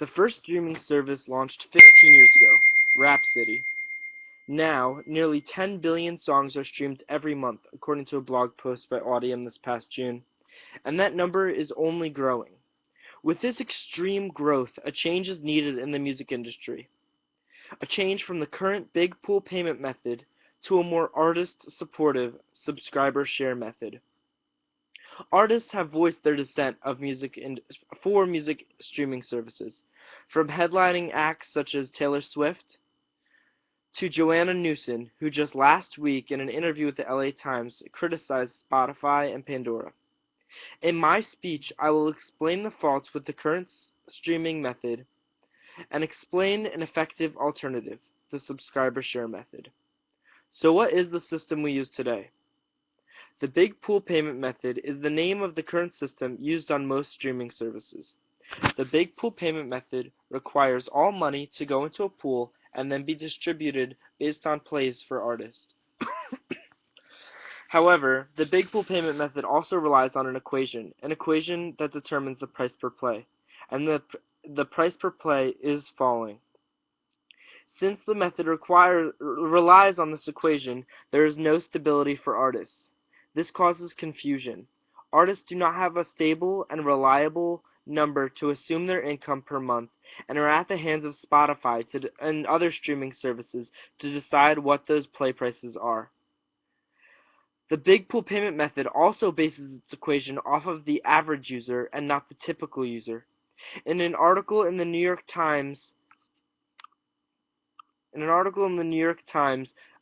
The first streaming service launched 15 years ago, Rhapsody. Now, nearly 10 billion songs are streamed every month, according to a blog post by Audium this past June, and that number is only growing. With this extreme growth, a change is needed in the music industry. A change from the current big pool payment method to a more artist-supportive subscriber share method. Artists have voiced their dissent for music streaming services, from headlining acts such as Taylor Swift to Joanna Newsom, who just last week in an interview with the LA Times criticized Spotify and Pandora. In my speech, I will explain the faults with the current streaming method and explain an effective alternative, the subscriber share method. So what is the system we use today? The big pool payment method is the name of the current system used on most streaming services. The big pool payment method requires all money to go into a pool and then be distributed based on plays for artists. However, the big pool payment method also relies on an equation that determines the price per play, and the price per play is falling. Since the method relies on this equation, there is no stability for artists. This causes confusion. Artists do not have a stable and reliable number to assume their income per month and are at the hands of Spotify and other streaming services to decide what those play prices are. The big pool payment method also bases its equation off of the average user and not the typical user. In an article in the New York Times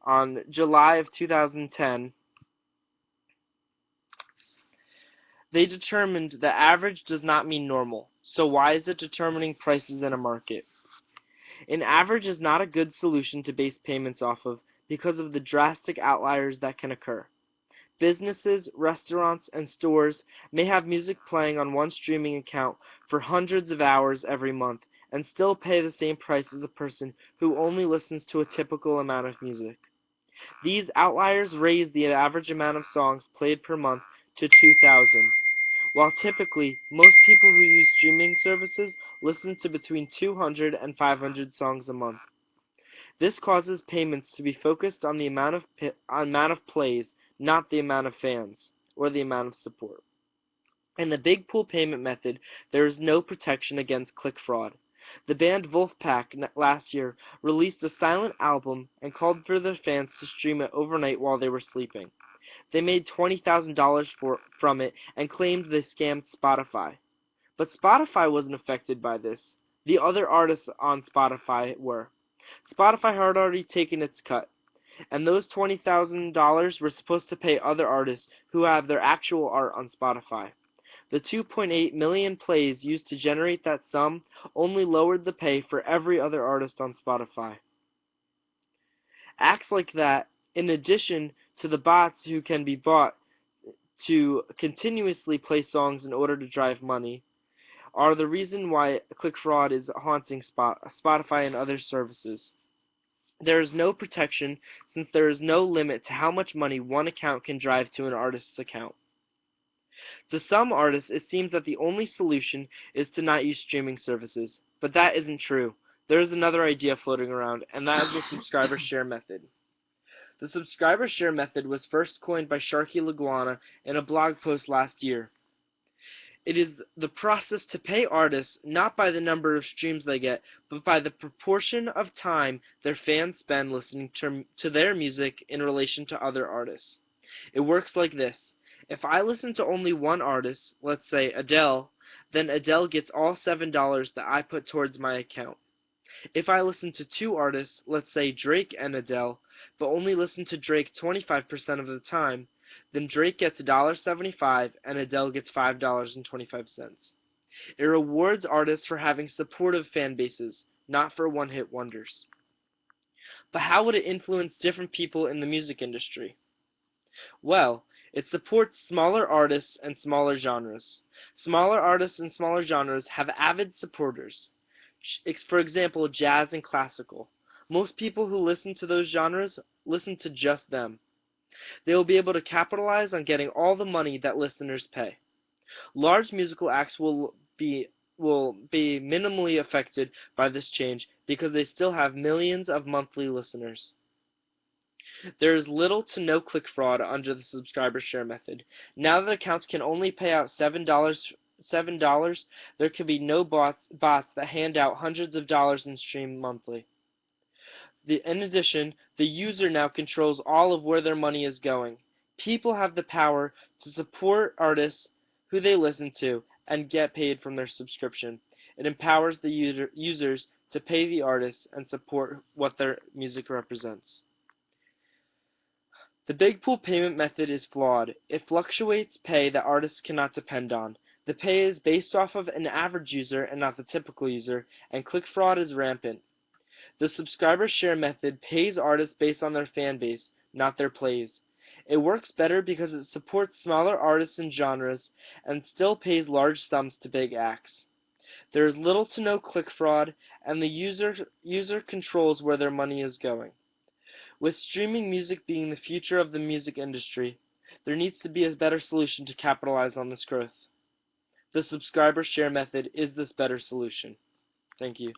on July of 2010, they determined that average does not mean normal. So why is it determining prices in a market? An average is not a good solution to base payments off of because of the drastic outliers that can occur. Businesses, restaurants, and stores may have music playing on one streaming account for hundreds of hours every month and still pay the same price as a person who only listens to a typical amount of music. These outliers raise the average amount of songs played per month to 2,000, while typically most people who use streaming services listen to between 200 and 500 songs a month. This causes payments to be focused on the amount of plays, not the amount of fans, or the amount of support. In the big pool payment method, there is no protection against click fraud. The band Wolfpack last year released a silent album and called for their fans to stream it overnight while they were sleeping. They made $20,000 from it and claimed they scammed Spotify. But Spotify wasn't affected by this. The other artists on Spotify were. Spotify had already taken its cut, and those $20,000 were supposed to pay other artists who have their actual art on Spotify. The 2.8 million plays used to generate that sum only lowered the pay for every other artist on Spotify. Acts like that, in addition to the bots who can be bought to continuously play songs in order to drive money, are the reason why click fraud is haunting Spotify and other services. There is no protection since there is no limit to how much money one account can drive to an artist's account. To some artists, it seems that the only solution is to not use streaming services, but that isn't true. There is another idea floating around, and that is the subscriber share method. The subscriber share method was first coined by Sharky Laguana in a blog post last year. It is the process to pay artists not by the number of streams they get, but by the proportion of time their fans spend listening to their music in relation to other artists. It works like this. If I listen to only one artist, let's say Adele, then Adele gets all $7 that I put towards my account. If I listen to two artists, let's say Drake and Adele, but only listen to Drake 25% of the time, then Drake gets $1.75 and Adele gets $5.25. It rewards artists for having supportive fan bases, not for one-hit wonders. But how would it influence different people in the music industry? Well, it supports smaller artists and smaller genres. Smaller artists and smaller genres have avid supporters. For example, jazz and classical. Most people who listen to those genres listen to just them. They will be able to capitalize on getting all the money that listeners pay. Large musical acts will will be minimally affected by this change because they still have millions of monthly listeners. There is little to no click fraud under the subscriber share method. Now that accounts can only pay out $7, there can be no bots that hand out hundreds of dollars in stream monthly. In addition, the user now controls all of where their money is going. People have the power to support artists who they listen to and get paid from their subscription. It empowers the users to pay the artists and support what their music represents. The big pool payment method is flawed. It fluctuates pay that artists cannot depend on. The pay is based off of an average user and not the typical user, and click fraud is rampant. The subscriber share method pays artists based on their fan base, not their plays. It works better because it supports smaller artists and genres and still pays large sums to big acts. There is little to no click fraud, and the user controls where their money is going. With streaming music being the future of the music industry, there needs to be a better solution to capitalize on this growth. The subscriber share method is this better solution. Thank you.